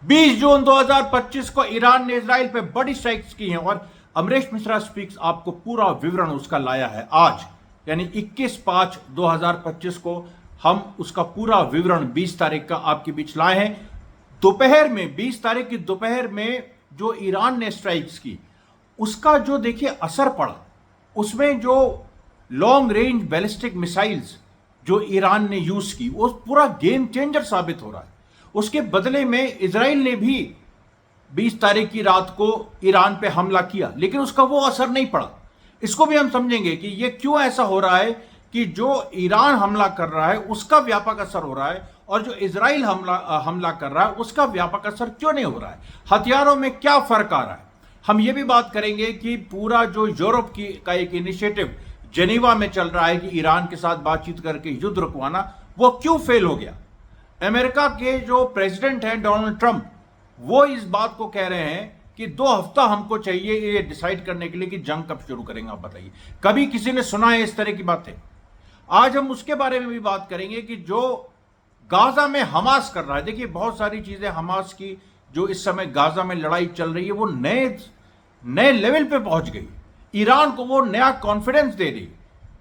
20 जून 2025 को ईरान ने इजराइल पे बड़ी स्ट्राइक्स की हैं और अमरीश मिश्रा स्पीक्स आपको पूरा विवरण उसका लाया है आज, यानी 21/5/2025 को हम उसका पूरा विवरण 20 तारीख का आपके बीच लाए हैं। दोपहर में 20 तारीख की दोपहर में जो ईरान ने स्ट्राइक्स की उसका जो देखिए असर पड़ा, उसमें जो लॉन्ग रेंज बैलिस्टिक मिसाइल्स जो ईरान ने यूज की वो पूरा गेम चेंजर साबित हो रहा है। उसके बदले में इजराइल ने भी 20 तारीख की रात को ईरान पे हमला किया, लेकिन उसका वो असर नहीं पड़ा। इसको भी हम समझेंगे कि ये क्यों ऐसा हो रहा है कि जो ईरान हमला कर रहा है उसका व्यापक असर हो रहा है और जो इजराइल हमला कर रहा है उसका व्यापक असर क्यों नहीं हो रहा है, हथियारों में क्या फर्क आ रहा है। हम ये भी बात करेंगे कि पूरा जो यूरोप का एक इनिशिएटिव जेनीवा में चल रहा है कि ईरान के साथ बातचीत करके युद्ध रुकवाना, वो क्यों फेल हो गया। अमेरिका के जो प्रेसिडेंट हैं डोनाल्ड ट्रंप, वो इस बात को कह रहे हैं कि 2 हफ्ता हमको चाहिए ये डिसाइड करने के लिए कि जंग कब शुरू करेंगे। आप बताइए, कभी किसी ने सुना है इस तरह की बातें? आज हम उसके बारे में भी बात करेंगे कि जो गाजा में हमास कर रहा है। देखिए, बहुत सारी चीजें हमास की जो इस समय गाजा में लड़ाई चल रही है वो नए लेवल पे पहुंच गई। ईरान को वो नया कॉन्फिडेंस दे रही,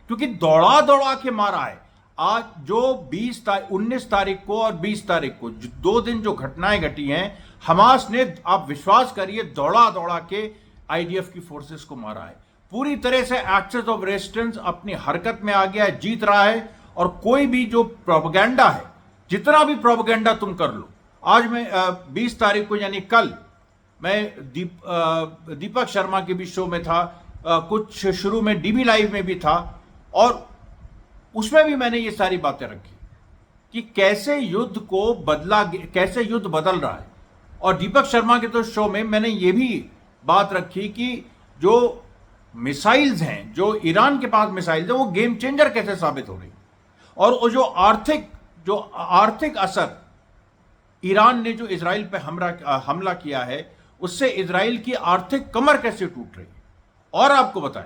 क्योंकि दौड़ा दौड़ा के मारा है। आज जो 19 तारीख को और 20 तारीख को 2 दिन जो घटनाएं घटी हैं, हमास ने, आप विश्वास करिए, दौड़ा दौड़ा के आईडीएफ की फोर्सेस को मारा है। पूरी तरह से एक्सेस ऑफ रेजिस्टेंस अपनी हरकत में आ गया है, जीत रहा है। और कोई भी जो प्रोपेगेंडा है, जितना भी प्रोपेगेंडा तुम कर लो, आज मैं 20 तारीख को यानी कल मैं दीपक शर्मा के भी शो में था, कुछ शुरू में डीबी लाइव में भी था, और उसमें भी मैंने ये सारी बातें रखी कि कैसे कैसे युद्ध बदल रहा है। और दीपक शर्मा के तो शो में मैंने ये भी बात रखी कि जो मिसाइल्स हैं, जो ईरान के पास मिसाइल्स हैं, वो गेम चेंजर कैसे साबित हो रही, और वो जो आर्थिक असर ईरान ने जो इजराइल पे हमला किया है उससे इजराइल की आर्थिक कमर कैसे टूट रही है। और आपको बताएं,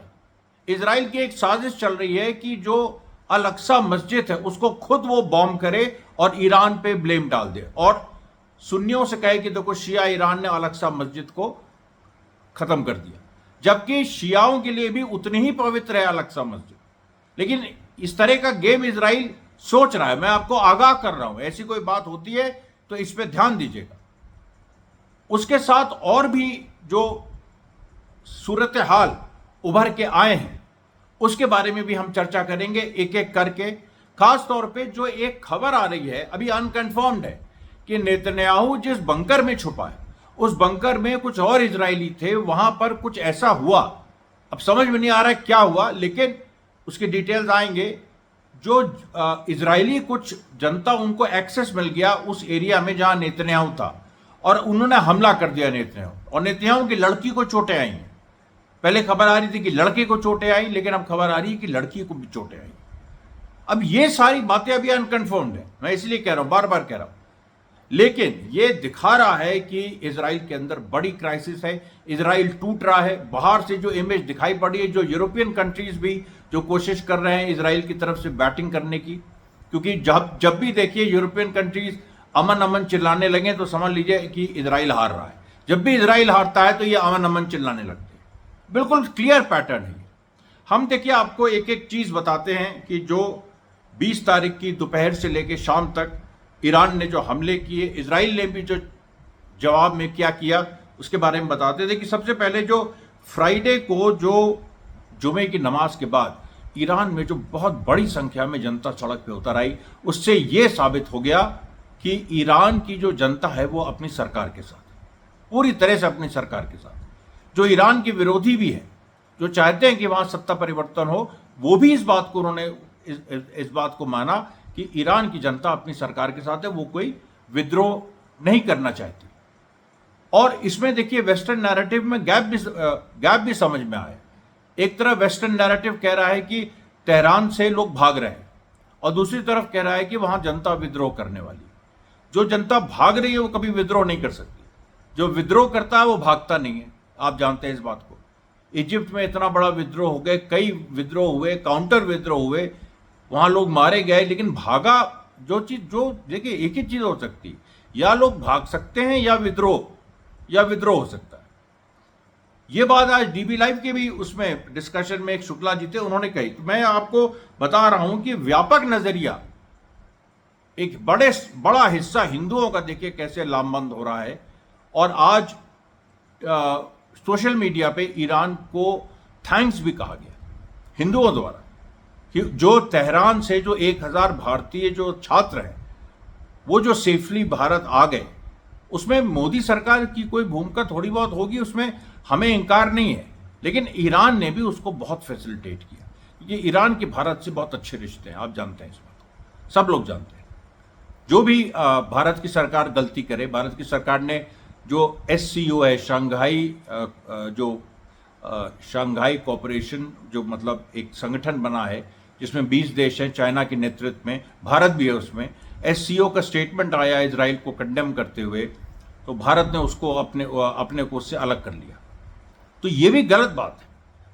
इजराइल की एक साजिश चल रही है कि जो अल अक्सा मस्जिद है उसको खुद वो बॉम्ब करे और ईरान पे ब्लेम डाल दे और सुन्नियों से कहे कि देखो शिया ईरान ने अल अक्सा मस्जिद को खत्म कर दिया, जबकि शियाओं के लिए भी उतनी ही पवित्र है अल अक्सा मस्जिद। लेकिन इस तरह का गेम इजराइल सोच रहा है। मैं आपको आगाह कर रहा हूं, ऐसी कोई बात होती है तो इस पे ध्यान दीजिएगा। उसके साथ और भी जो सूरत हाल उभर के आए हैं उसके बारे में भी हम चर्चा करेंगे एक एक करके। खास तौर पे जो एक खबर आ रही है, अभी अनकन्फर्म्ड है, कि नेतन्याहू जिस बंकर में छुपा है उस बंकर में कुछ और इजरायली थे, वहां पर कुछ ऐसा हुआ। अब समझ में नहीं आ रहा है क्या हुआ, लेकिन उसकी डिटेल्स आएंगे। जो इजरायली कुछ जनता, उनको एक्सेस मिल गया उस एरिया में जहां नेतन्याहू था, और उन्होंने हमला कर दिया नेतन्याहू, और नेतन्याहू की लड़की को चोटें आई हैं। पहले खबर आ रही थी कि लड़के को चोटें आई, लेकिन अब खबर आ रही है कि लड़की को भी चोटें आई। अब ये सारी बातें अभी अनकन्फर्म्ड है, मैं इसलिए कह रहा हूं, बार बार कह रहा हूं, लेकिन ये दिखा रहा है कि इजराइल के अंदर बड़ी क्राइसिस है। इजराइल टूट रहा है। बाहर से जो इमेज दिखाई पड़ी है, जो यूरोपियन कंट्रीज भी जो कोशिश कर रहे हैं इजराइल की तरफ से बैटिंग करने की, क्योंकि जब भी देखिए यूरोपियन कंट्रीज अमन अमन चिल्लाने लगे तो समझ लीजिए कि इजराइल हार रहा है। जब भी इजराइल हारता है तो ये अमन अमन चिल्लाने लगते हैं। बिल्कुल क्लियर पैटर्न है। हम देखिए आपको एक एक चीज बताते हैं कि जो 20 तारीख की दोपहर से लेकर शाम तक ईरान ने जो हमले किए, इजराइल ने भी जो जवाब में क्या किया, उसके बारे में बताते थे। कि सबसे पहले जो फ्राइडे को जो जुमे की नमाज के बाद ईरान में जो बहुत बड़ी संख्या में जनता सड़क पे उतर आई, उससे यह साबित हो गया कि ईरान की जो जनता है वो अपनी सरकार के साथ, पूरी तरह से अपनी सरकार के साथ। जो ईरान के विरोधी भी हैं, जो चाहते हैं कि वहां सत्ता परिवर्तन हो, वो भी इस बात को उन्होंने इस बात को माना कि ईरान की जनता अपनी सरकार के साथ है, वो कोई विद्रोह नहीं करना चाहती। और इसमें देखिए वेस्टर्न नैरेटिव में गैप भी समझ में आया। एक तरफ वेस्टर्न नैरेटिव कह रहा है कि तेहरान से लोग भाग रहे हैं, और दूसरी तरफ कह रहा है कि वहां जनता विद्रोह करने वाली। जो जनता भाग रही है वो कभी विद्रोह नहीं कर सकती, जो विद्रोह करता है वो भागता नहीं है। आप जानते हैं इस बात को। इजिप्ट में इतना बड़ा विद्रोह हो गए, कई विद्रोह हुए, काउंटर विद्रोह हुए, वहां लोग मारे गए, लेकिन भागा जो चीज, जो देखिए एक ही चीज हो सकती, या लोग भाग सकते हैं या विद्रोह हो सकता है। ये बात आज डीबी लाइव के भी उसमें डिस्कशन में एक शुक्ला जी थे, उन्होंने कही। तो मैं आपको बता रहा हूं कि व्यापक नजरिया, एक बड़ा हिस्सा हिंदुओं का देखिए कैसे लामबंद हो रहा है। और आज सोशल मीडिया पे ईरान को थैंक्स भी कहा गया हिंदुओं द्वारा, कि जो तेहरान से जो 1000 भारतीय जो छात्र हैं वो जो सेफली भारत आ गए, उसमें मोदी सरकार की कोई भूमिका थोड़ी बहुत होगी, उसमें हमें इनकार नहीं है। लेकिन ईरान ने भी उसको बहुत फैसिलिटेट किया, क्योंकि ईरान के भारत से बहुत अच्छे रिश्ते हैं, आप जानते हैं इस बात को, सब लोग जानते हैं। जो भी भारत की सरकार गलती करे, भारत की सरकार ने जो SCO है, शंघाई कोऑपरेशन, जो मतलब एक संगठन बना है जिसमें 20 देश हैं, चाइना के नेतृत्व में, भारत भी है उसमें। SCO का स्टेटमेंट आया इजराइल को कंडेम करते हुए, तो भारत ने उसको अपने को उससे अलग कर लिया। तो ये भी गलत बात है।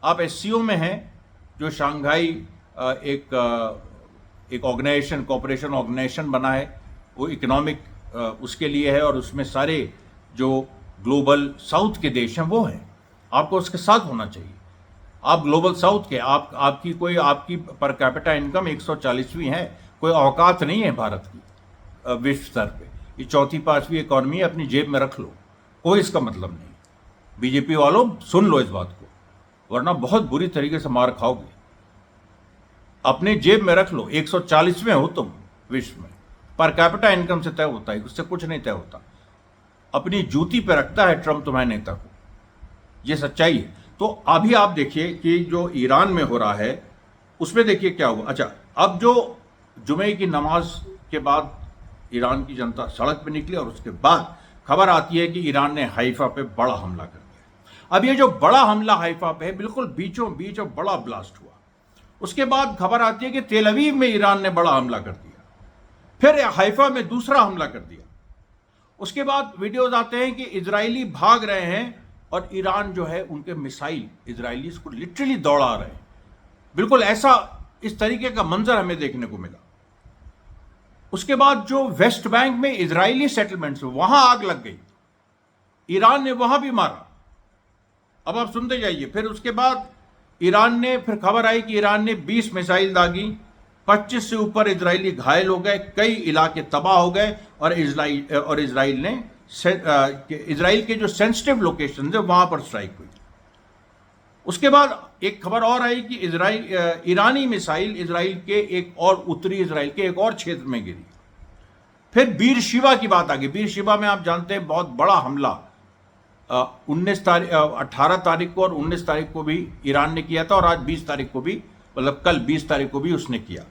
आप SCO में हैं, जो शंघाई एक ऑर्गेनाइजेशन, कोऑपरेशन ऑर्गेनाइजेशन बना है, वो इकोनॉमिक उसके लिए है, और उसमें सारे जो ग्लोबल साउथ के देश हैं वो हैं। आपको उसके साथ होना चाहिए। आप ग्लोबल साउथ के, आपकी पर कैपिटा इनकम 140वीं है, कोई औकात नहीं है भारत की विश्व स्तर पे। ये 4वीं-5वीं इकॉनमी है, अपनी जेब में रख लो, कोई इसका मतलब नहीं। बीजेपी वालों सुन लो इस बात को, वरना बहुत बुरी तरीके से मार खाओगे। अपने जेब में रख लो, 140वें हो तुम विश्व में, पर कैपिटा इनकम से तय होता है, उससे कुछ नहीं तय होता। अपनी जूती पे रखता है ट्रंप तुम्हारे नेता को, ये सच्चाई है। तो अभी आप देखिए कि जो ईरान में हो रहा है उसमें देखिए क्या हुआ। अच्छा, अब जो जुमे की नमाज के बाद ईरान की जनता सड़क पे निकली, और उसके बाद खबर आती है कि ईरान ने हाइफा पे बड़ा हमला कर दिया। अब ये जो बड़ा हमला हाइफा पे है, बिल्कुल बीचों बीच और बड़ा ब्लास्ट हुआ। उसके बाद खबर आती है कि तेल अवीव में ईरान ने बड़ा हमला कर दिया, फिर हाइफा में दूसरा हमला कर दिया। उसके बाद वीडियोज आते हैं कि इजरायली भाग रहे हैं, और ईरान जो है उनके मिसाइल इजरायलीज को लिटरली दौड़ा रहे हैं। बिल्कुल ऐसा, इस तरीके का मंजर हमें देखने को मिला। उसके बाद जो वेस्ट बैंक में इजरायली सेटलमेंट्स, वहां आग लग गई, ईरान ने वहां भी मारा। अब आप सुनते जाइए। फिर उसके बाद फिर खबर आई कि ईरान ने 20 मिसाइल दागी, 25 से ऊपर इजरायली घायल हो गए, कई इलाके तबाह हो गए, और इजराइल ने इजराइल के जो सेंसिटिव लोकेशन है वहां पर स्ट्राइक हुई। उसके बाद एक खबर और आई कि ईरानी मिसाइल इजराइल के उत्तरी इजराइल के एक और क्षेत्र में गिरी। फिर बीरशिबा की बात आ गई। बीरशिबा में आप जानते हैं बहुत बड़ा हमला 18 तारीख को और 19 तारीख को भी ईरान ने किया था, और आज 20 तारीख को भी, मतलब कल 20 तारीख को भी उसने किया।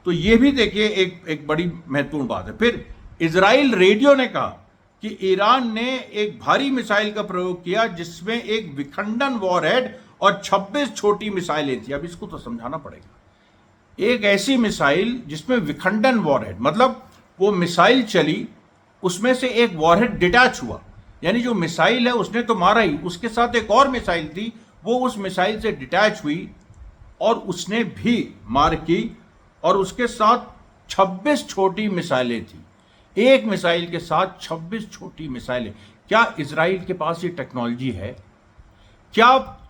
तो ये भी देखिए एक बड़ी महत्वपूर्ण बात है। फिर इजराइल रेडियो ने कहा कि ईरान ने एक भारी मिसाइल का प्रयोग किया, जिसमें एक विखंडन वॉरहेड और 26 छोटी मिसाइलें थी। अब इसको तो समझाना पड़ेगा। एक ऐसी मिसाइल जिसमें विखंडन वॉरहेड, मतलब वो मिसाइल चली, उसमें से एक वॉरहेड डिटैच हुआ, यानी जो मिसाइल है उसने तो मारा ही, उसके साथ एक और मिसाइल थी, वो उस मिसाइल से डिटैच हुई और उसने भी मार की, और उसके साथ 26 छोटी मिसाइलें थी। एक मिसाइल के साथ 26 छोटी मिसाइलें। क्या इजराइल के पास ये टेक्नोलॉजी है? क्या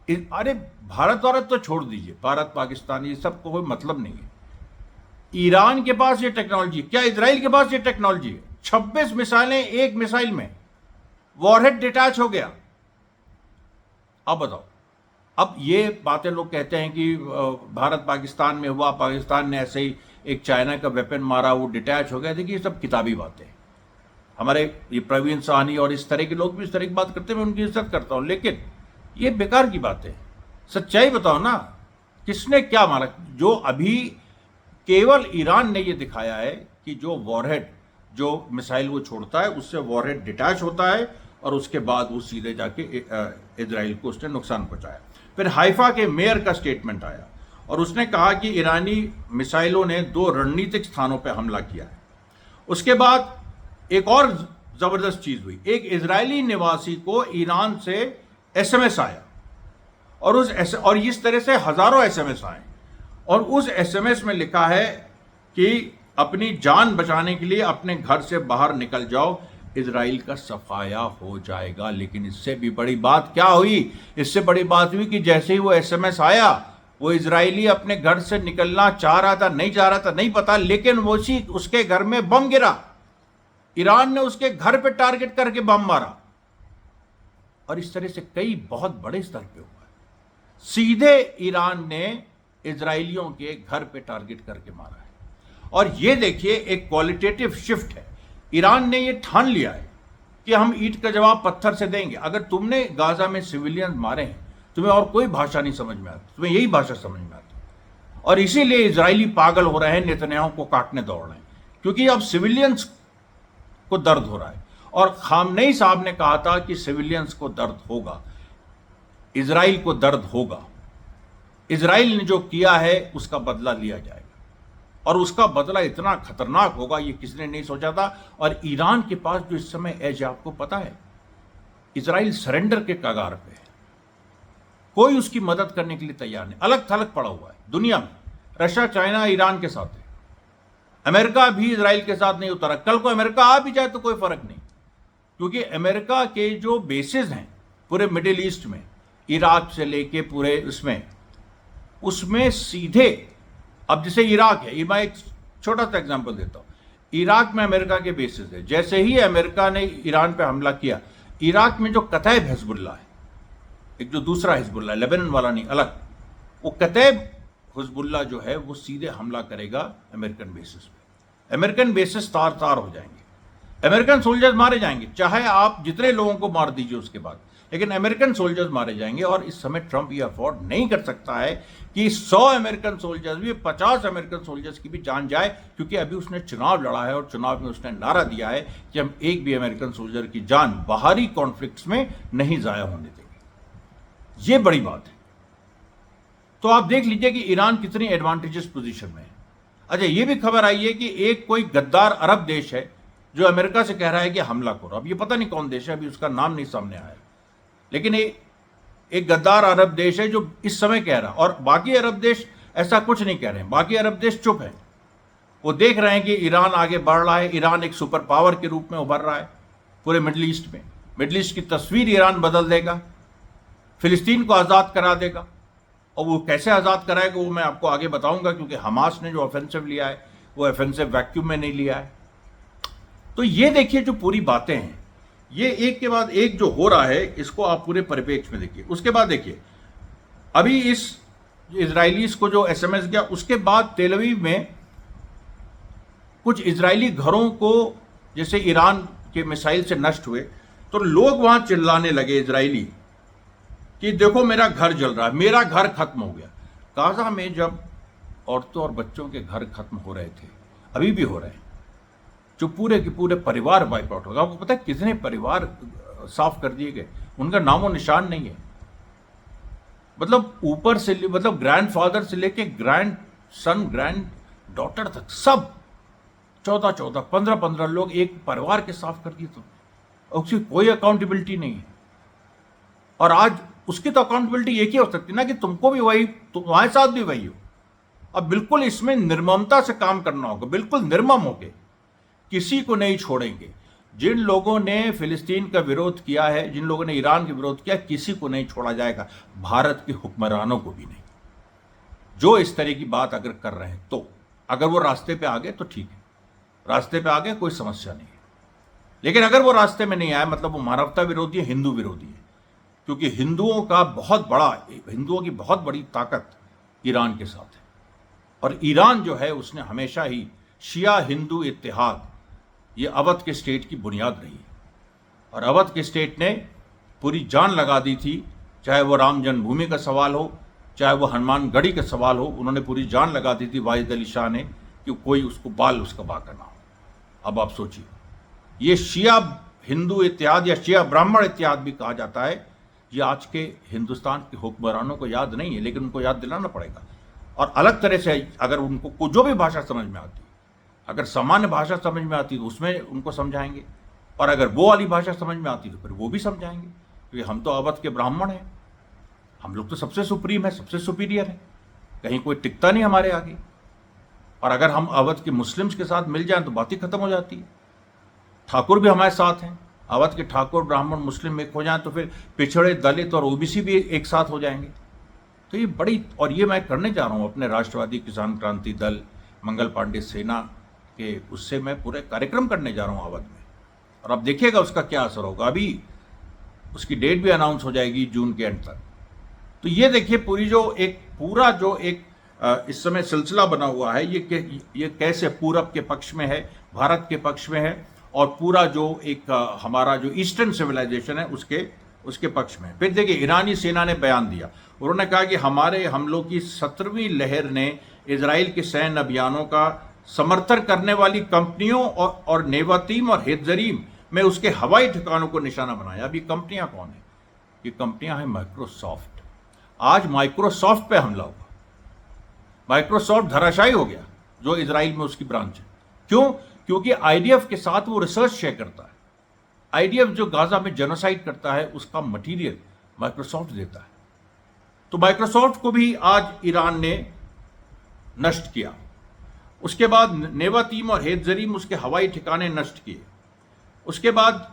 अरे भारत तो छोड़ दीजिए, भारत पाकिस्तान ये सब को कोई मतलब नहीं है। ईरान के पास ये टेक्नोलॉजी, क्या इजराइल के पास ये टेक्नोलॉजी है? 26 मिसाइलें एक मिसाइल में, वॉरहेड डिटैच हो गया। अब बताओ। अब ये बातें लोग कहते हैं कि भारत पाकिस्तान में हुआ, पाकिस्तान ने ऐसे ही एक चाइना का वेपन मारा, वो डिटैच हो गया। देखिए ये सब किताबी बातें। हमारे ये प्रवीण साहनी और इस तरह के लोग भी इस तरह की बात करते हैं, मैं उनकी इज्जत करता हूं, लेकिन ये बेकार की बात है। सच्चाई बताओ ना, किसने क्या मारा? जो अभी केवल ईरान ने ये दिखाया है कि जो वॉरहेड, जो मिसाइल वो छोड़ता है, उससे वॉरहेड डिटैच होता है, और उसके बाद वो सीधे जाके इजराइल को उसने नुकसान पहुंचाया। फिर हाइफा के मेयर का स्टेटमेंट आया, और उसने कहा कि ईरानी मिसाइलों ने 2 रणनीतिक स्थानों पर हमला किया है। उसके बाद एक और जबरदस्त चीज हुई। एक इजरायली निवासी को ईरान से SMS आया, और इस तरह से हजारों SMS आए, और उस SMS में लिखा है कि अपनी जान बचाने के लिए अपने घर से बाहर निकल जाओ, इजराइल का सफाया हो जाएगा। लेकिन इससे भी बड़ी बात क्या हुई? इससे बड़ी बात हुई कि जैसे ही वो एसएमएस आया, वो इजरायली अपने घर से निकलना चाह रहा था, नहीं चाह रहा था नहीं पता, लेकिन वो उसके घर में बम गिरा। ईरान ने उसके घर पे टारगेट करके बम मारा, और इस तरह से कई बहुत बड़े स्तर पे हुआ। सीधे ईरान ने इजरायलियों के घर पे टारगेट करके मारा है। और ये देखिए, एक क्वालिटेटिव शिफ्ट है। ईरान ने ये ठान लिया है कि हम ईंट का जवाब पत्थर से देंगे। अगर तुमने गाजा में सिविलियन मारे हैं, तुम्हें और कोई भाषा नहीं समझ में आती, तुम्हें यही भाषा समझ में आती। और इसीलिए इजरायली पागल हो रहे हैं, नेतन्याहू को काटने दौड़ रहे हैं, क्योंकि अब सिविलियंस को दर्द हो रहा है। और खामनेई साहब ने कहा था कि सिविलियंस को दर्द होगा, इजराइल को दर्द होगा। इजराइल ने जो किया है उसका बदला लिया जाएगा, और उसका बदला इतना खतरनाक होगा, ये किसी ने नहीं सोचा था। और ईरान के पास जो इस समय एज है, आपको पता है, इजराइल सरेंडर के कगार पे है। कोई उसकी मदद करने के लिए तैयार नहीं, अलग थलग पड़ा हुआ है दुनिया में। रशिया चाइना ईरान के साथ है, अमेरिका भी इजराइल के साथ नहीं उतरा। कल को अमेरिका आ भी जाए तो कोई फर्क नहीं, क्योंकि अमेरिका के जो बेसिस हैं पूरे मिडिल ईस्ट में, इराक से लेके पूरे उसमें सीधे, अब जैसे इराक है, मैं एक छोटा सा एग्जांपल देता हूं। इराक में अमेरिका के बेसिस है। जैसे ही अमेरिका ने ईरान पे हमला किया, इराक में जो कतैब हिजबुल्लाह है, एक जो दूसरा हिजबुल्लाह है, लेबनान वाला नहीं, अलग, वो कतैब हिजबुल्लाह जो है वो सीधे हमला करेगा अमेरिकन बेसिस पे। अमेरिकन बेसिस तार तार हो जाएंगे, अमेरिकन सोल्जर्स मारे जाएंगे, चाहे आप जितने लोगों को मार दीजिए उसके बाद, लेकिन अमेरिकन सोल्जर्स मारे जाएंगे। और इस समय ट्रंप ये अफोर्ड नहीं कर सकता है कि 100 अमेरिकन सोल्जर्स भी, 50 अमेरिकन सोल्जर्स की भी जान जाए, क्योंकि अभी उसने चुनाव लड़ा है और चुनाव में उसने नारा दिया है कि हम एक भी अमेरिकन सोल्जर की जान बाहरी कॉन्फ्लिक्ट्स में नहीं जाया होने देंगे। ये बड़ी बात है। तो आप देख लीजिए कि ईरान कितनी एडवांटेजेस पोजीशन में है। अच्छा, ये भी खबर आई है कि एक कोई गद्दार अरब देश है जो अमेरिका से कह रहा है कि हमला करो। अब ये पता नहीं कौन देश है, अभी उसका नाम नहीं सामने आया, लेकिन एक गद्दार अरब देश है जो इस समय कह रहा, और बाकी अरब देश ऐसा कुछ नहीं कह रहे हैं। बाकी अरब देश चुप है, वो देख रहे हैं कि ईरान आगे बढ़ रहा है, ईरान एक सुपर पावर के रूप में उभर रहा है पूरे मिडिल ईस्ट में। मिडिल ईस्ट की तस्वीर ईरान बदल देगा, फिलिस्तीन को आज़ाद करा देगा। और वो कैसे आज़ाद कराएगा वो मैं आपको आगे बताऊंगा, क्योंकि हमास ने जो ऑफेंसिव लिया है वो ऑफेंसिव वैक्यूम में नहीं लिया है। तो ये देखिए जो पूरी बातें हैं, ये एक के बाद एक जो हो रहा है, इसको आप पूरे परिप्रेक्ष्य में देखिए। उसके बाद देखिए, अभी इस इजरायलीज को जो एसएमएस गया, उसके बाद तेल अवीव में कुछ इजरायली घरों को जैसे ईरान के मिसाइल से नष्ट हुए, तो लोग वहां चिल्लाने लगे इजरायली कि देखो मेरा घर जल रहा है, मेरा घर खत्म हो गया। गाजा में जब औरतों और बच्चों के घर खत्म हो रहे थे, अभी भी हो रहे हैं, जो पूरे के पूरे परिवार वाइप आउट हो गए। आपको पता है कितने परिवार साफ कर दिए गए, उनका नामो निशान नहीं है। मतलब ऊपर से, मतलब ग्रैंडफादर से लेके ग्रैंड सन, ग्रैंड डॉटर तक, सब 14-14, 15-15 लोग एक परिवार के साफ कर दिए। तो उसकी कोई अकाउंटेबिलिटी नहीं है। और आज उसकी तो अकाउंटेबिलिटी एक ही हो सकती ना कि तुमको भी वही, तुम्हारे साथ भी वही हो। अब बिल्कुल इसमें निर्ममता से काम करना होगा, बिल्कुल निर्मम होके, किसी को नहीं छोड़ेंगे। जिन लोगों ने फिलिस्तीन का विरोध किया है, जिन लोगों ने ईरान का विरोध किया, किसी को नहीं छोड़ा जाएगा, भारत के हुक्मरानों को भी नहीं। जो इस तरह की बात अगर कर रहे हैं, तो अगर वो रास्ते पे आ गए तो ठीक है, रास्ते पे आ गए कोई समस्या नहीं है। लेकिन अगर वो रास्ते में नहीं आए, मतलब वो मानवता विरोधी है, हिंदू विरोधी है, क्योंकि हिंदुओं की बहुत बड़ी ताकत ईरान के साथ है। और ईरान जो है उसने हमेशा ही शिया हिंदू इत्तेहाद, ये अवध के स्टेट की बुनियाद रही है। और अवध के स्टेट ने पूरी जान लगा दी थी, चाहे वो राम जन्मभूमि का सवाल हो, चाहे वो हनुमानगढ़ी का सवाल हो, उन्होंने पूरी जान लगा दी थी वाहिद अली शाह ने कि कोई उसको बाल उसका बाका ना हो। अब आप सोचिए, ये शिया हिंदू इत्तेहाद या शिया ब्राह्मण इत्तेहाद भी कहा जाता है, ये आज के हिंदुस्तान के हुक्मरानों को याद नहीं है, लेकिन उनको याद दिलाना पड़ेगा। और अलग तरह से अगर उनको जो भी भाषा समझ में आती, अगर सामान्य भाषा समझ में आती तो उसमें उनको समझाएंगे, और अगर वो वाली भाषा समझ में आती तो फिर वो भी समझाएंगे, क्योंकि हम तो अवध के ब्राह्मण हैं, हम लोग तो सबसे सुप्रीम है, सबसे सुपीरियर है, कहीं कोई टिकता नहीं हमारे आगे। और अगर हम अवध के मुस्लिम्स के साथ मिल जाएं तो बात ही खत्म हो जाती है। ठाकुर भी हमारे साथ हैं। अवध के ठाकुर ब्राह्मण मुस्लिम एक हो जाएं तो फिर पिछड़े दलित और ओबीसी भी एक साथ हो जाएंगे। तो ये बड़ी, और ये मैं करने जा रहा हूँ अपने राष्ट्रवादी किसान क्रांति दल मंगल पांडे सेना के, उससे मैं पूरे कार्यक्रम करने जा रहा हूँ अवध में, और अब देखिएगा उसका क्या असर होगा। अभी उसकी डेट भी अनाउंस हो जाएगी जून के एंड तक। तो ये देखिए पूरी जो एक पूरा जो एक इस समय सिलसिला बना हुआ है, ये कैसे पूरब के पक्ष में है, भारत के पक्ष में है, और पूरा जो एक हमारा जो ईस्टर्न सिविलाइजेशन है उसके पक्ष में। फिर देखिए ईरानी सेना ने बयान दिया, उन्होंने कहा कि हमारे हमलों की 17वीं लहर ने इजराइल के सैन्य अभियानों का समर्थन करने वाली कंपनियों और नेवातीम और हेतजरीम में उसके हवाई ठिकानों को निशाना बनाया। अब ये कंपनियां कौन है? ये कंपनियां हैं माइक्रोसॉफ्ट। आज माइक्रोसॉफ्ट पे हमला हुआ, माइक्रोसॉफ्ट धराशायी हो गया, जो इजराइल में उसकी ब्रांच है। क्यों? क्योंकि आईडीएफ के साथ वो रिसर्च शेयर करता है। आईडीएफ जो गाजा में जेनोसाइड करता है उसका मटेरियल माइक्रोसॉफ्ट देता है। तो माइक्रोसॉफ्ट को भी आज ईरान ने नष्ट किया। उसके बाद नेवातीम और हेतजरीम उसके हवाई ठिकाने नष्ट किए। उसके बाद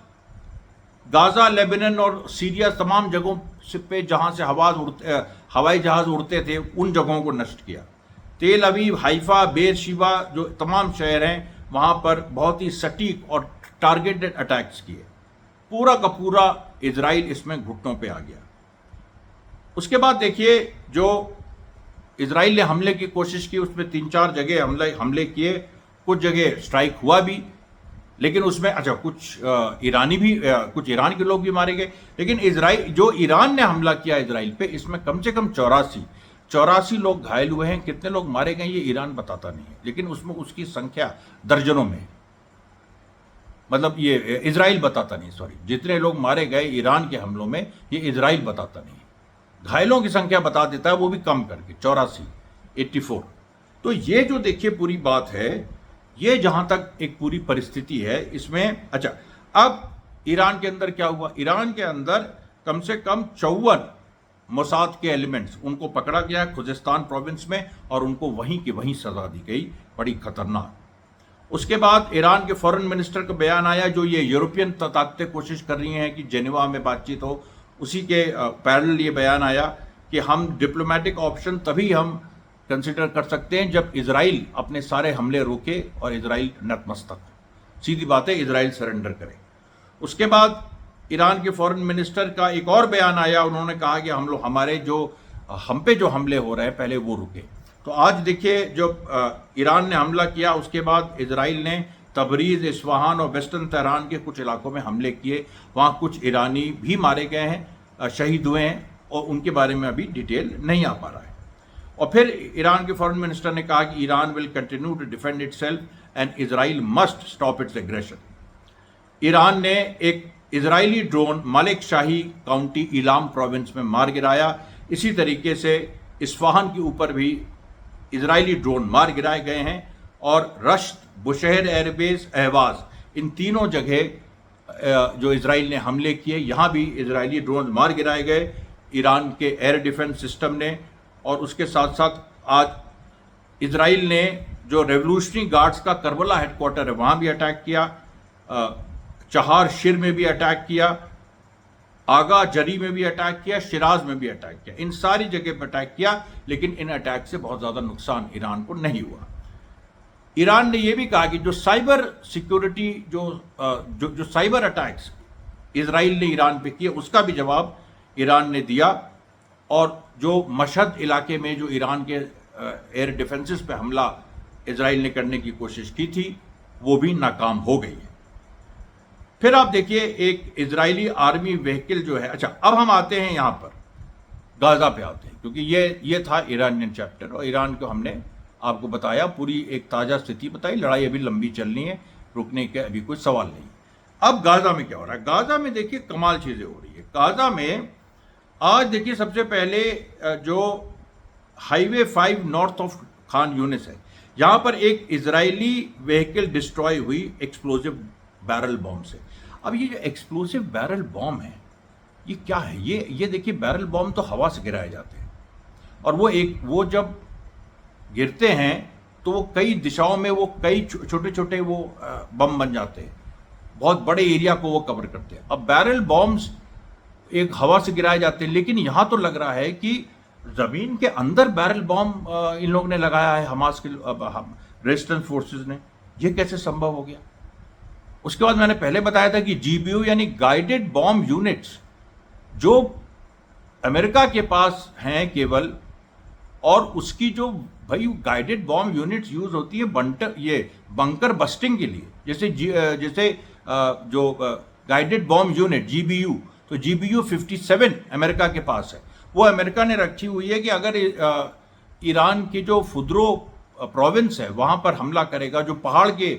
गाजा, लेबनान और सीरिया तमाम जगहों पे जहां से हवाई जहाज उड़ते थे उन जगहों को नष्ट किया। तेल अवीव, हाइफा, बेरशिवा जो तमाम शहर हैं वहां पर बहुत ही सटीक और टारगेटेड अटैक्स किए। पूरा का पूरा इजराइल इसमें घुटनों पे आ गया। उसके बाद देखिए जो इजराइल ने हमले की कोशिश की उसमें 3-4 जगह हमले किए, कुछ जगह स्ट्राइक हुआ भी, लेकिन उसमें कुछ कुछ ईरान के लोग भी मारे गए। लेकिन ईरान ने हमला किया इजराइल पे, इसमें कम से कम 84 लोग घायल हुए हैं। कितने लोग मारे गए ये ईरान बताता नहीं है, लेकिन उसमें उसकी संख्या दर्जनों में, मतलब ये इजराइल बताता नहीं, सॉरी, जितने लोग मारे गए ईरान के हमलों में ये इजराइल बताता नहीं। घायलों की संख्या बता देता है, वो भी कम करके 84। तो ये जो देखिए पूरी बात है, ये जहां तक एक पूरी परिस्थिति है इसमें। अब ईरान के अंदर क्या हुआ? ईरान के अंदर कम से कम 54 मोसाद के एलिमेंट्स उनको पकड़ा गया खुजिस्तान प्रोविंस में, और उनको वहीं की वहीं सजा दी गई, बड़ी खतरनाक। उसके बाद ईरान के फॉरेन मिनिस्टर का बयान आया, जो ये यूरोपियन ताकतें कोशिश कर रही हैं कि जेनेवा में बातचीत हो, उसी के पैरेलल ये बयान आया कि हम डिप्लोमेटिक ऑप्शन तभी हम कंसिडर कर सकते हैं जब इजराइल अपने सारे हमले रोके और इजराइल नतमस्तक हो। सीधी बात है, इजराइल सरेंडर करे। उसके बाद ईरान के फॉरेन मिनिस्टर का एक और बयान आया, उन्होंने कहा कि हम पे जो हमले हो रहे हैं पहले वो रुके। तो आज देखिए जो ईरान ने हमला किया, उसके बाद इजराइल ने तबरीज, इस्फहान और वेस्टर्न तेहरान के कुछ इलाकों में हमले किए। वहाँ कुछ ईरानी भी मारे गए हैं, शहीद हुए हैं, और उनके बारे में अभी डिटेल नहीं आ पा रहा है। और फिर ईरान के फॉरेन मिनिस्टर ने कहा कि Iran will continue to defend itself and Israel must stop its aggression. Iran ने एक इजरायली ड्रोन मालिक शाही काउंटी इलाम प्रोविंस में मार गिराया। इसी तरीके से इस्फहान के ऊपर भी इजरायली ड्रोन मार गिराए गए हैं, और रश्त, बुशहर एयरबेस, अहवाज, इन तीनों जगह जो इजराइल ने हमले किए, यहाँ भी इजरायली ड्रोन मार गिराए गए ईरान के एयर डिफेंस सिस्टम ने। और उसके साथ साथ आज इजराइल ने जो रेवोल्यूशनरी गार्ड्स का करबला हेडक्वार्टर है वहाँ भी अटैक किया, चहार शिर में भी अटैक किया, आगा जरी में भी अटैक किया, शिराज में भी अटैक किया। इन सारी जगह पर अटैक किया, लेकिन इन अटैक से बहुत ज़्यादा नुकसान ईरान को नहीं हुआ। ईरान ने यह भी कहा कि जो साइबर सिक्योरिटी जो साइबर अटैक्स इजराइल ने ईरान पे किए, उसका भी जवाब ईरान ने दिया। और जो मशहद इलाके में जो ईरान के एयर डिफेंसेस पे हमला इजराइल ने करने की कोशिश की थी, वो भी नाकाम हो गई है। फिर आप देखिए एक इजरायली आर्मी व्हीकल जो है। अब हम आते हैं यहाँ पर गाजा पे आते हैं, क्योंकि ये था ईरानियन चैप्टर, और ईरान को हमने आपको बताया, पूरी एक ताज़ा स्थिति बताई। लड़ाई अभी लंबी चलनी है, रुकने के अभी कोई सवाल नहीं। अब गाजा में क्या हो रहा है? गाजा में देखिए कमाल चीज़ें हो रही है। गाजा में आज देखिए सबसे पहले जो highway 5 north of Khan Younis है, यहाँ पर एक इजरायली व्हीकल डिस्ट्रॉय हुई एक्सप्लोजिव बैरल बॉम्ब से। अब ये जो एक्सप्लोजिव बैरल बॉम्ब है ये क्या है? ये देखिए बैरल बॉम्ब तो हवा से गिराए जाते हैं, और वो जब गिरते हैं तो वो कई दिशाओं में वो कई छोटे छोटे वो बम बन जाते हैं। बहुत बड़े एरिया को वो कवर करते हैं। अब बैरल बॉम्ब्स एक हवा से गिराए जाते हैं, लेकिन यहां तो लग रहा है कि जमीन के अंदर बैरल बॉम्ब इन लोगों ने लगाया है, हमास के रेजिस्टेंस फोर्सेस ने। ये कैसे संभव हो गया? उसके बाद मैंने पहले बताया था कि जीबीयू यानी गाइडेड बॉम्ब यूनिट्स जो अमेरिका के पास हैं केवल, और उसकी जो भाई गाइडेड बॉम्ब यूनिट्स यूज होती है बंकर बस्टिंग के लिए, जैसे जो गाइडेड बॉम्ब यूनिट जीबीयू, तो जीबीयू 57 अमेरिका के पास है। वो अमेरिका ने रखी हुई है कि अगर ईरान की जो फुद्रो प्रोविंस है वहां पर हमला करेगा, जो पहाड़ के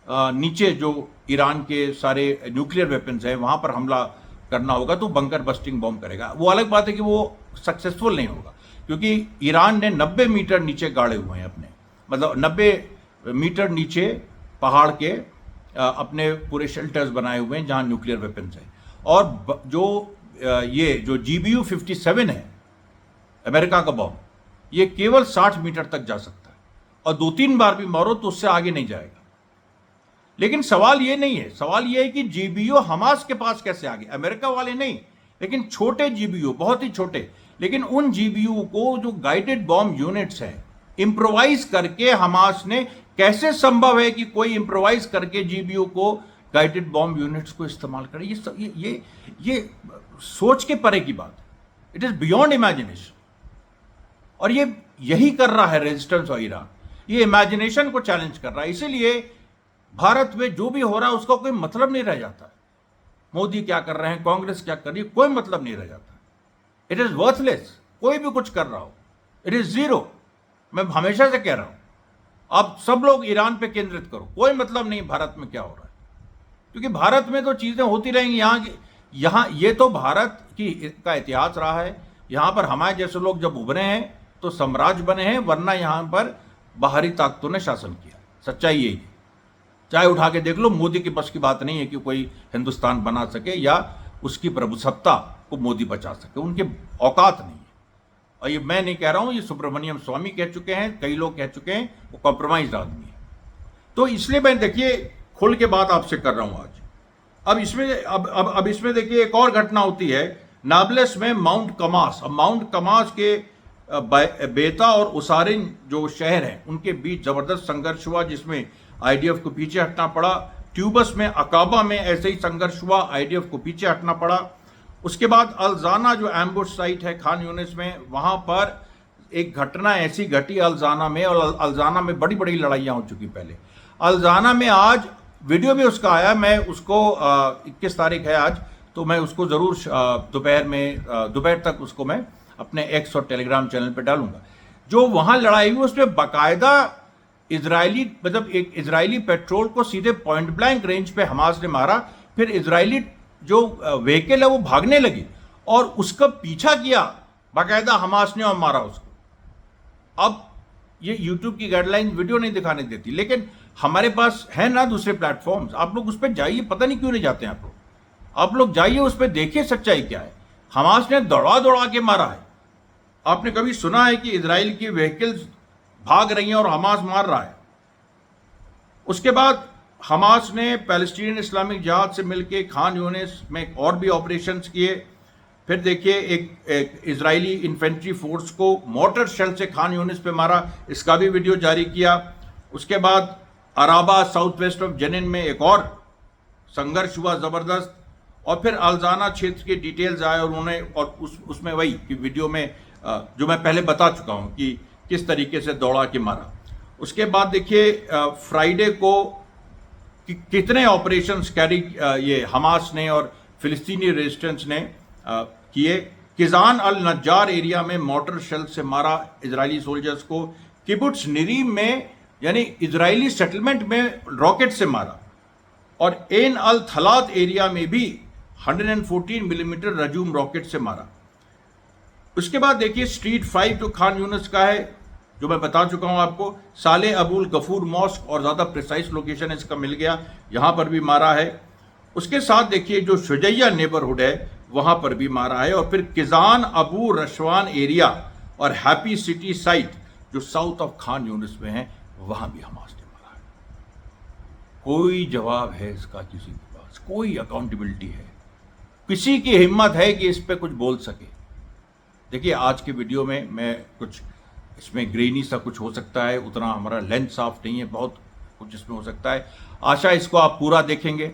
नीचे जो ईरान के सारे न्यूक्लियर वेपन्स है वहां पर हमला करना होगा, तो बंकर बस्टिंग बॉम्ब करेगा। वो अलग बात है कि वो सक्सेसफुल नहीं होगा, क्योंकि ईरान ने 90 मीटर नीचे गाड़े हुए हैं अपने, मतलब 90 मीटर नीचे पहाड़ के अपने पूरे शेल्टर्स बनाए हुए हैं जहां न्यूक्लियर वेपन्स है। और जो जीबीयू 57 है अमेरिका का बॉम्ब, ये केवल 60 मीटर तक जा सकता है, और 2-3 बार भी मारो तो उससे आगे नहीं जाएगा। लेकिन सवाल ये नहीं है, सवाल ये है कि जीबीयू हमास के पास कैसे आ गए? अमेरिका वाले नहीं, लेकिन छोटे जीबीयू, बहुत ही छोटे, लेकिन उन जीबीयू को जो गाइडेड बॉम्ब यूनिट्स हैं इंप्रोवाइज करके हमास ने, कैसे संभव है कि कोई इंप्रोवाइज करके जीबीयू को गाइडेड बॉम्ब यूनिट्स को इस्तेमाल करे? ये सोच के परे की बात है। It is beyond imagination. और यही कर रहा है रेजिस्टेंस और ईरान, ये इमेजिनेशन को चैलेंज कर रहा है। इसीलिए भारत में जो भी हो रहा है उसका कोई मतलब नहीं रह जाता है। मोदी क्या कर रहे हैं, कांग्रेस क्या कर रही है, कोई मतलब नहीं रह जाता। It is worthless. कोई भी कुछ कर रहा हो, इट इज जीरो। मैं हमेशा से कह रहा हूं, आप सब लोग ईरान पे केंद्रित करो, कोई मतलब नहीं भारत में क्या हो रहा है, क्योंकि भारत में तो चीजें होती रहेंगी। यहां ये तो भारत का इतिहास रहा है। यहां पर हमारे जैसे लोग जब उभरे हैं तो साम्राज्य बने हैं, वरना यहां पर बाहरी ताकतों ने शासन किया। सच्चाई यही है। चाहे उठा के देख लो, मोदी के बस की बात नहीं है कि कोई हिंदुस्तान बना सके या उसकी प्रभुसत्ता को मोदी बचा सके, उनके औकात नहीं है। और ये मैं नहीं कह रहा हूं, ये सुब्रमण्यम स्वामी कह चुके हैं, कई लोग कह चुके हैं, वो कॉम्प्रोमाइज आदमी है। तो इसलिए मैं देखिए खुल के बात आपसे कर रहा हूं आज। अब इसमें देखिए एक और घटना होती है नाब्लेस में, माउंट कमास। अब माउंट कमास के बेता और उसारिन जो शहर हैं उनके बीच जबरदस्त संघर्ष हुआ, जिसमें आईडीएफ को पीछे हटना पड़ा। ट्यूबस में, अकाबा में ऐसे ही संघर्ष हुआ, आईडीएफ को पीछे हटना पड़ा। उसके बाद अल्जाना जो एम्बुश साइट है खान यूनिस में, वहां पर एक घटना ऐसी घटी अल्जाना में, और अल्जाना में बड़ी बड़ी लड़ाइयां हो चुकी पहले। अल्जाना में आज वीडियो भी उसका आया, मैं उसको 21 तारीख है आज, तो मैं उसको जरूर दोपहर तक उसको मैं अपने एक्स और टेलीग्राम चैनल पर डालूंगा। जो वहां लड़ाई हुई उसमें बाकायदा इजरायली, मतलब एक इजरायली पेट्रोल को सीधे पॉइंट ब्लैंक रेंज पे हमास ने मारा। फिर इजरायली जो व्हीकल है वो भागने लगी और उसका पीछा किया बाकायदा हमास ने और मारा उसको। अब ये यूट्यूब की गाइडलाइन वीडियो नहीं दिखाने देती, लेकिन हमारे पास है ना दूसरे प्लेटफॉर्म्स, आप लोग उस पर जाइए। पता नहीं क्यों नहीं जाते हैं आप लोग जाइए उस पर, देखिए सच्चाई क्या है। हमास ने दौड़ा दौड़ा के मारा है। आपने कभी सुना है कि इजराइल की व्हीकल्स भाग रही हैं और हमास मार रहा है? उसके बाद हमास ने पैलेस्टीनियन इस्लामिक जिहाद से मिलकर खान यूनिस में और भी ऑपरेशंस किए। फिर देखिए एक इजरायली इन्फेंट्री फोर्स को मोर्टर शेल से खान यूनिस पे मारा, इसका भी वीडियो जारी किया। उसके बाद अराबा साउथ वेस्ट ऑफ जेनिन में एक और संघर्ष हुआ जबरदस्त। और फिर अल्जाना क्षेत्र के डिटेल्स आए और उन्होंने, और उसमें वही कि वीडियो में जो मैं पहले बता चुका हूं कि किस तरीके से दौड़ा के मारा। उसके बाद देखिए फ्राइडे को कितने ऑपरेशंस कैरी ये हमास ने और फिलिस्तीनी रेजिस्टेंस ने किए। किजान अल नज्जार एरिया में मोटर शेल से मारा इजरायली सोल्जर्स को। किबुट्स निरीम में यानी इजरायली सेटलमेंट में रॉकेट से मारा। और एन अल थलात एरिया में भी 114 मिलीमीटर रजूम रॉकेट से मारा। उसके बाद देखिए स्ट्रीट 5 जो खान यूनिस का है, जो मैं बता चुका हूं आपको। साले अबुल गफूर मॉस्क, और ज्यादा प्रिसाइज लोकेशन इसका मिल गया, यहां पर भी मारा है। उसके साथ देखिए जो शुजैया नेबरहुड है वहां पर भी मारा है। और फिर किजान अबू रशवान एरिया और हैप्पी सिटी साइट जो साउथ ऑफ खान यूनिस में है, वहां भी हमास ने मारा है। कोई जवाब है इसका किसी के पास? कोई अकाउंटेबिलिटी है? किसी की हिम्मत है कि इस पे कुछ बोल सके? देखिए, आज के वीडियो में मैं कुछ इसमें ग्रेनी सा कुछ हो सकता है, उतना हमारा लेंथ साफ नहीं है, बहुत कुछ इसमें हो सकता है। आशा इसको आप पूरा देखेंगे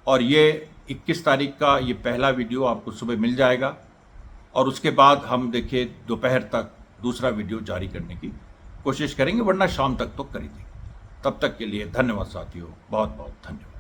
और ये 21 तारीख का ये पहला वीडियो आपको सुबह मिल जाएगा और उसके बाद हम देखिए दोपहर तक दूसरा वीडियो जारी करने की कोशिश करेंगे, वरना शाम तक तो कर ही देंगे। तब तक के लिए धन्यवाद साथियों, बहुत बहुत धन्यवाद।